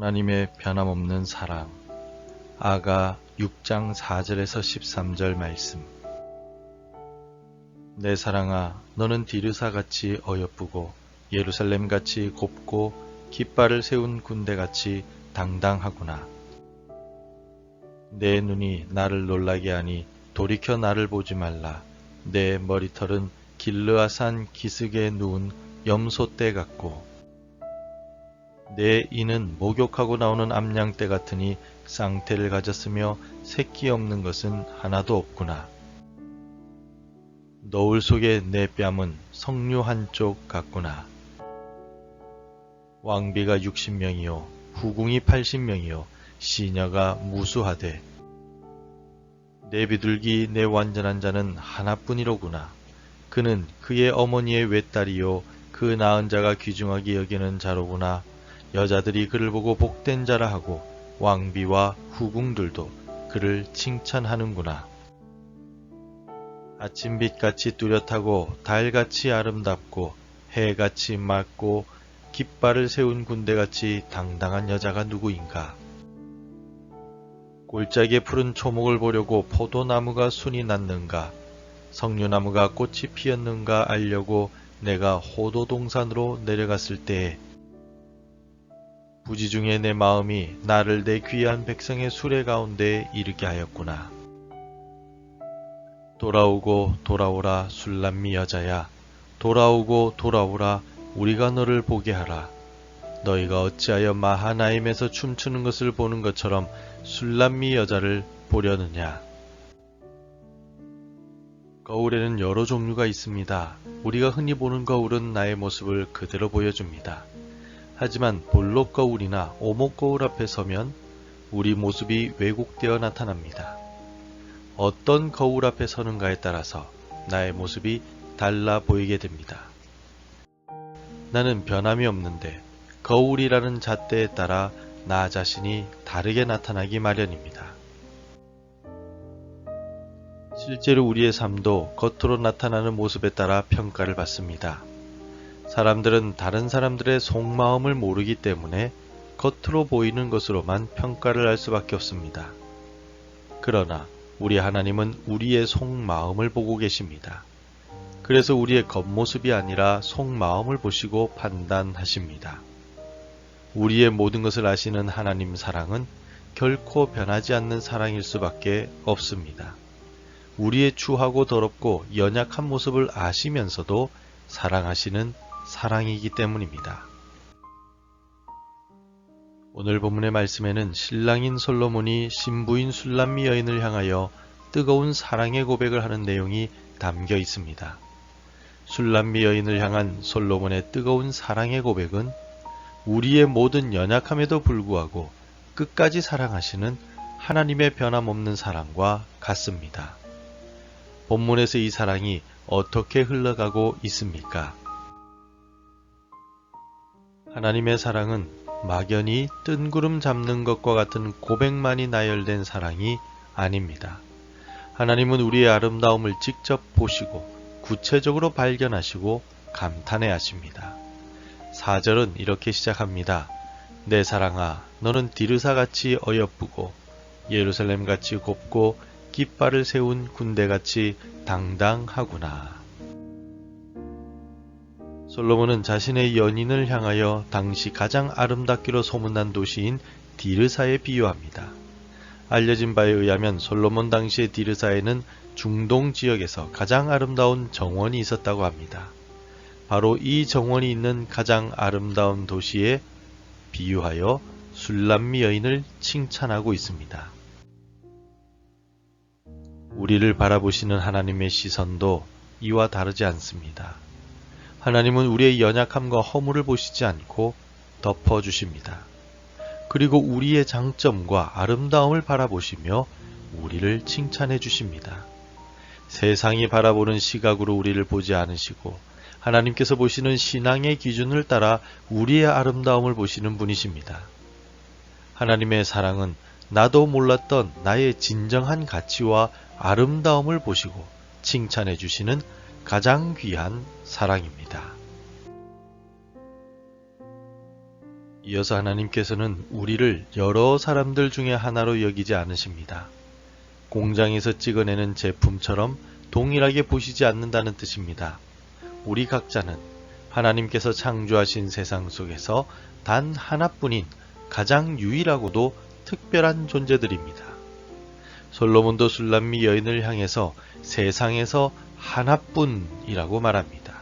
하나님의 변함없는 사랑. 아가 6장 4절에서 13절 말씀. 내 사랑아, 너는 디르사같이 어여쁘고 예루살렘같이 곱고 깃발을 세운 군대같이 당당하구나. 내 눈이 나를 놀라게 하니 돌이켜 나를 보지 말라. 내 머리털은 길르앗산 기슭에 누운 염소떼 같고 내 이는 목욕하고 나오는 암양떼 같으니 쌍태를 가졌으며 새끼 없는 것은 하나도 없구나. 너울 속에 내 뺨은 석류 한쪽 같구나. 왕비가 60명이요 후궁이 80명이요 시녀가 무수하되 내 비둘기 내 완전한 자는 하나뿐이로구나. 그는 그의 어머니의 외딸이요 그 낳은 자가 귀중하게 여기는 자로구나. 여자들이 그를 보고 복된 자라 하고 왕비와 후궁들도 그를 칭찬하는구나. 아침빛같이 뚜렷하고 달같이 아름답고 해같이 맑고 깃발을 세운 군대같이 당당한 여자가 누구인가. 골짜기에 푸른 초목을 보려고 포도나무가 순이 났는가 석류나무가 꽃이 피었는가 알려고 내가 호도동산으로 내려갔을 때에 부지 중에 내 마음이 나를 내 귀한 백성의 수레 가운데에 이르게 하였구나. 돌아오고 돌아오라 술람미 여자야. 돌아오고 돌아오라 우리가 너를 보게 하라. 너희가 어찌하여 마하나임에서 춤추는 것을 보는 것처럼 술람미 여자를 보려느냐. 거울에는 여러 종류가 있습니다. 우리가 흔히 보는 거울은 나의 모습을 그대로 보여줍니다. 하지만 볼록 거울이나 오목 거울 앞에 서면 우리 모습이 왜곡되어 나타납니다. 어떤 거울 앞에 서는가에 따라서 나의 모습이 달라 보이게 됩니다. 나는 변함이 없는데 거울이라는 잣대에 따라 나 자신이 다르게 나타나기 마련입니다. 실제로 우리의 삶도 겉으로 나타나는 모습에 따라 평가를 받습니다. 사람들은 다른 사람들의 속마음을 모르기 때문에 겉으로 보이는 것으로만 평가를 할 수밖에 없습니다. 그러나 우리 하나님은 우리의 속마음을 보고 계십니다. 그래서 우리의 겉모습이 아니라 속마음을 보시고 판단하십니다. 우리의 모든 것을 아시는 하나님 사랑은 결코 변하지 않는 사랑일 수밖에 없습니다. 우리의 추하고 더럽고 연약한 모습을 아시면서도 사랑하시는 사랑이기 때문입니다. 오늘 본문의 말씀에는 신랑인 솔로몬이 신부인 술람미 여인을 향하여 뜨거운 사랑의 고백을 하는 내용이 담겨 있습니다. 술람미 여인을 향한 솔로몬의 뜨거운 사랑의 고백은 우리의 모든 연약함에도 불구하고 끝까지 사랑하시는 하나님의 변함없는 사랑과 같습니다. 본문에서 이 사랑이 어떻게 흘러가고 있습니까? 하나님의 사랑은 막연히 뜬구름 잡는 것과 같은 고백만이 나열된 사랑이 아닙니다. 하나님은 우리의 아름다움을 직접 보시고 구체적으로 발견하시고 감탄해 하십니다. 4절은 이렇게 시작합니다. 내 사랑아, 너는 디르사같이 어여쁘고 예루살렘같이 곱고 깃발을 세운 군대같이 당당하구나. 솔로몬은 자신의 연인을 향하여 당시 가장 아름답기로 소문난 도시인 디르사에 비유합니다. 알려진 바에 의하면 솔로몬 당시의 디르사에는 중동 지역에서 가장 아름다운 정원이 있었다고 합니다. 바로 이 정원이 있는 가장 아름다운 도시에 비유하여 술람미 여인을 칭찬하고 있습니다. 우리를 바라보시는 하나님의 시선도 이와 다르지 않습니다. 하나님은 우리의 연약함과 허물을 보시지 않고 덮어주십니다. 그리고 우리의 장점과 아름다움을 바라보시며 우리를 칭찬해 주십니다. 세상이 바라보는 시각으로 우리를 보지 않으시고 하나님께서 보시는 신앙의 기준을 따라 우리의 아름다움을 보시는 분이십니다. 하나님의 사랑은 나도 몰랐던 나의 진정한 가치와 아름다움을 보시고 칭찬해 주시는 가장 귀한 사랑입니다. 이어서 하나님께서는 우리를 여러 사람들 중에 하나로 여기지 않으십니다. 공장에서 찍어내는 제품처럼 동일하게 보시지 않는다는 뜻입니다. 우리 각자는 하나님께서 창조하신 세상 속에서 단 하나뿐인 가장 유일하고도 특별한 존재들입니다. 솔로몬도 술람미 여인을 향해서 세상에서 하나뿐이라고 말합니다.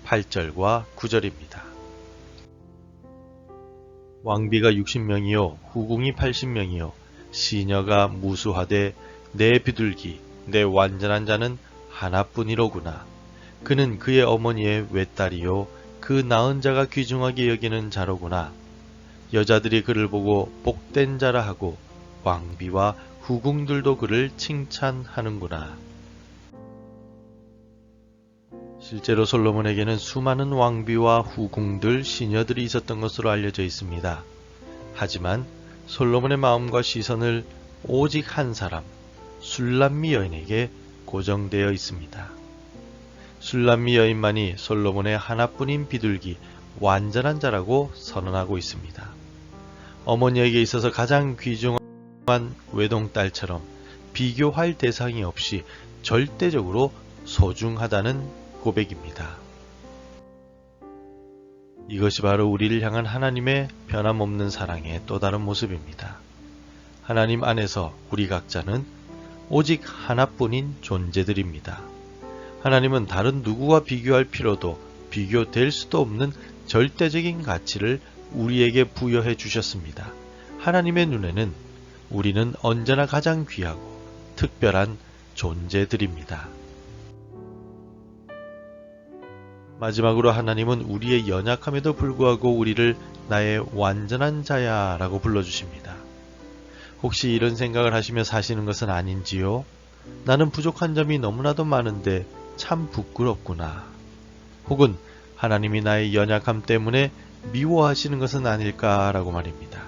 8절과 9절입니다. 왕비가 60명이요 후궁이 80명이요 시녀가 무수하되 내 비둘기 내 완전한 자는 하나뿐이로구나. 그는 그의 어머니의 외딸이요 그 낳은 자가 귀중하게 여기는 자로구나. 여자들이 그를 보고 복된 자라 하고 왕비와 후궁들도 그를 칭찬하는구나. 실제로 솔로몬에게는 수많은 왕비와 후궁들, 시녀들이 있었던 것으로 알려져 있습니다. 하지만 솔로몬의 마음과 시선을 오직 한 사람, 술람미 여인에게 고정되어 있습니다. 술람미 여인만이 솔로몬의 하나뿐인 비둘기, 완전한 자라고 선언하고 있습니다. 어머니에게 있어서 가장 귀중한 외동딸처럼 비교할 대상이 없이 절대적으로 소중하다는 고백입니다. 이것이 바로 우리를 향한 하나님의 변함없는 사랑의 또 다른 모습입니다. 하나님 안에서 우리 각자는 오직 하나뿐인 존재들입니다. 하나님은 다른 누구와 비교할 필요도 비교될 수도 없는 절대적인 가치를 우리에게 부여해 주셨습니다. 하나님의 눈에는 우리는 언제나 가장 귀하고 특별한 존재들입니다. 마지막으로 하나님은 우리의 연약함에도 불구하고 우리를 나의 완전한 자야 라고 불러주십니다. 혹시 이런 생각을 하시며 사시는 것은 아닌지요? 나는 부족한 점이 너무나도 많은데 참 부끄럽구나. 혹은 하나님이 나의 연약함 때문에 미워하시는 것은 아닐까라고 말입니다.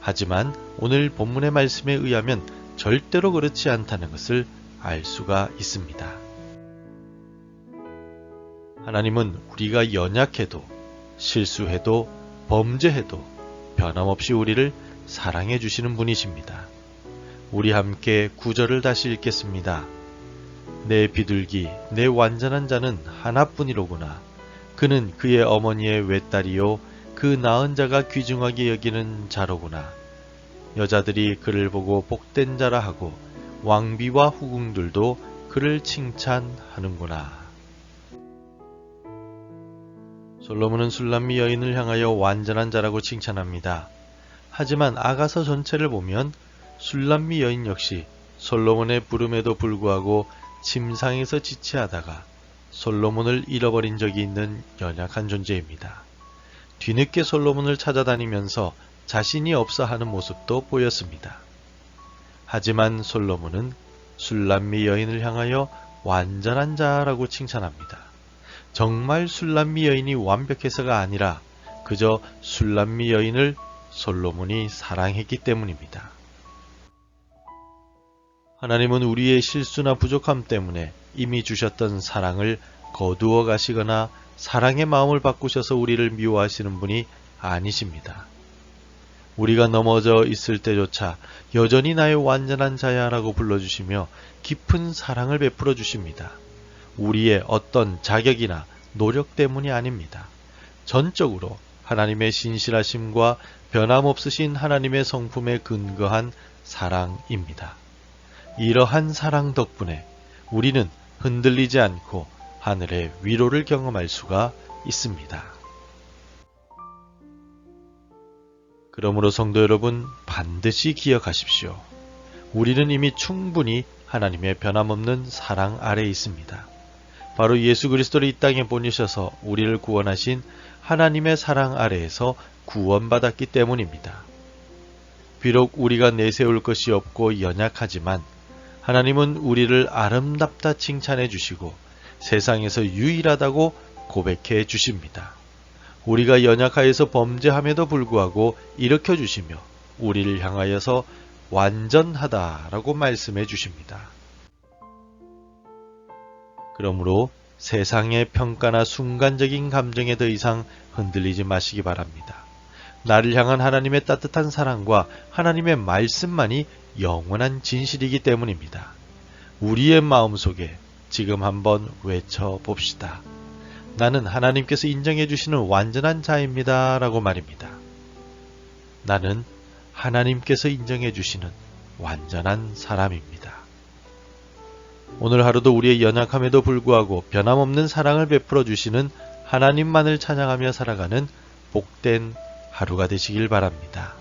하지만 오늘 본문의 말씀에 의하면 절대로 그렇지 않다는 것을 알 수가 있습니다. 하나님은 우리가 연약해도 실수해도 범죄해도 변함없이 우리를 사랑해 주시는 분이십니다. 우리 함께 9절을 다시 읽겠습니다. 내 비둘기 내 완전한 자는 하나뿐이로구나. 그는 그의 어머니의 외딸이요 그 낳은 자가 귀중하게 여기는 자로구나. 여자들이 그를 보고 복된 자라 하고 왕비와 후궁들도 그를 칭찬하는구나. 솔로몬은 술람미 여인을 향하여 완전한 자라고 칭찬합니다. 하지만 아가서 전체를 보면 술람미 여인 역시 솔로몬의 부름에도 불구하고 침상에서 지체하다가 솔로몬을 잃어버린 적이 있는 연약한 존재입니다. 뒤늦게 솔로몬을 찾아다니면서 자신이 없어 하는 모습도 보였습니다. 하지만 솔로몬은 술람미 여인을 향하여 완전한 자라고 칭찬합니다. 정말 술람미 여인이 완벽해서가 아니라 그저 술람미 여인을 솔로몬이 사랑했기 때문입니다. 하나님은 우리의 실수나 부족함 때문에 이미 주셨던 사랑을 거두어 가시거나 사랑의 마음을 바꾸셔서 우리를 미워하시는 분이 아니십니다. 우리가 넘어져 있을 때조차 여전히 나의 완전한 자야 라고 불러주시며 깊은 사랑을 베풀어 주십니다. 우리의 어떤 자격이나 노력 때문이 아닙니다. 전적으로 하나님의 신실하심과 변함없으신 하나님의 성품에 근거한 사랑입니다. 이러한 사랑 덕분에 우리는 흔들리지 않고 하늘의 위로를 경험할 수가 있습니다. 그러므로 성도 여러분, 반드시 기억하십시오. 우리는 이미 충분히 하나님의 변함없는 사랑 아래에 있습니다. 바로 예수 그리스도를 이 땅에 보내셔서 우리를 구원하신 하나님의 사랑 아래에서 구원받았기 때문입니다. 비록 우리가 내세울 것이 없고 연약하지만 하나님은 우리를 아름답다 칭찬해 주시고 세상에서 유일하다고 고백해 주십니다. 우리가 연약하여서 범죄함에도 불구하고 일으켜 주시며 우리를 향하여서 완전하다라고 말씀해 주십니다. 그러므로 세상의 평가나 순간적인 감정에 더 이상 흔들리지 마시기 바랍니다. 나를 향한 하나님의 따뜻한 사랑과 하나님의 말씀만이 영원한 진실이기 때문입니다. 우리의 마음속에 지금 한번 외쳐봅시다. 나는 하나님께서 인정해 주시는 완전한 자입니다. 라고 말입니다. 나는 하나님께서 인정해 주시는 완전한 사람입니다. 오늘 하루도 우리의 연약함에도 불구하고 변함없는 사랑을 베풀어 주시는 하나님만을 찬양하며 살아가는 복된 하루가 되시길 바랍니다.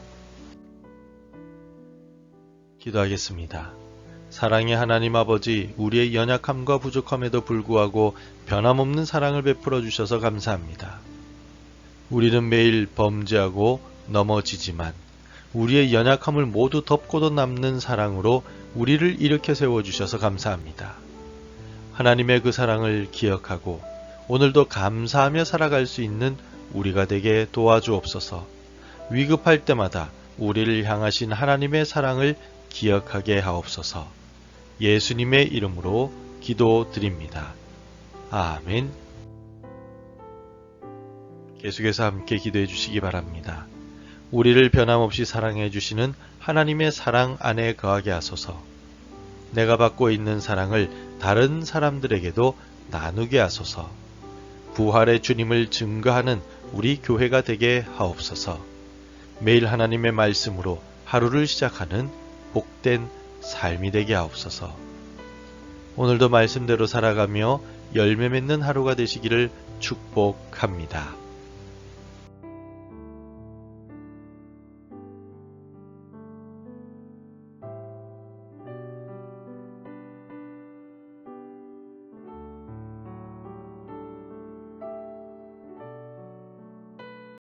기도하겠습니다. 사랑의 하나님 아버지, 우리의 연약함과 부족함에도 불구하고 변함없는 사랑을 베풀어 주셔서 감사합니다. 우리는 매일 범죄하고 넘어지지만 우리의 연약함을 모두 덮고도 남는 사랑으로 우리를 일으켜 세워주셔서 감사합니다. 하나님의 그 사랑을 기억하고 오늘도 감사하며 살아갈 수 있는 우리가 되게 도와주옵소서. 위급할 때마다 우리를 향하신 하나님의 사랑을 기억하게 하옵소서. 예수님의 이름으로 기도드립니다. 아멘. 계속해서 함께 기도해 주시기 바랍니다. 우리를 변함없이 사랑해 주시는 하나님의 사랑 안에 거하게 하소서. 내가 받고 있는 사랑을 다른 사람들에게도 나누게 하소서. 부활의 주님을 증거하는 우리 교회가 되게 하옵소서. 매일 하나님의 말씀으로 하루를 시작하는 복된 삶이 되게 하옵소서. 오늘도 말씀대로 살아가며 열매 맺는 하루가 되시기를 축복합니다.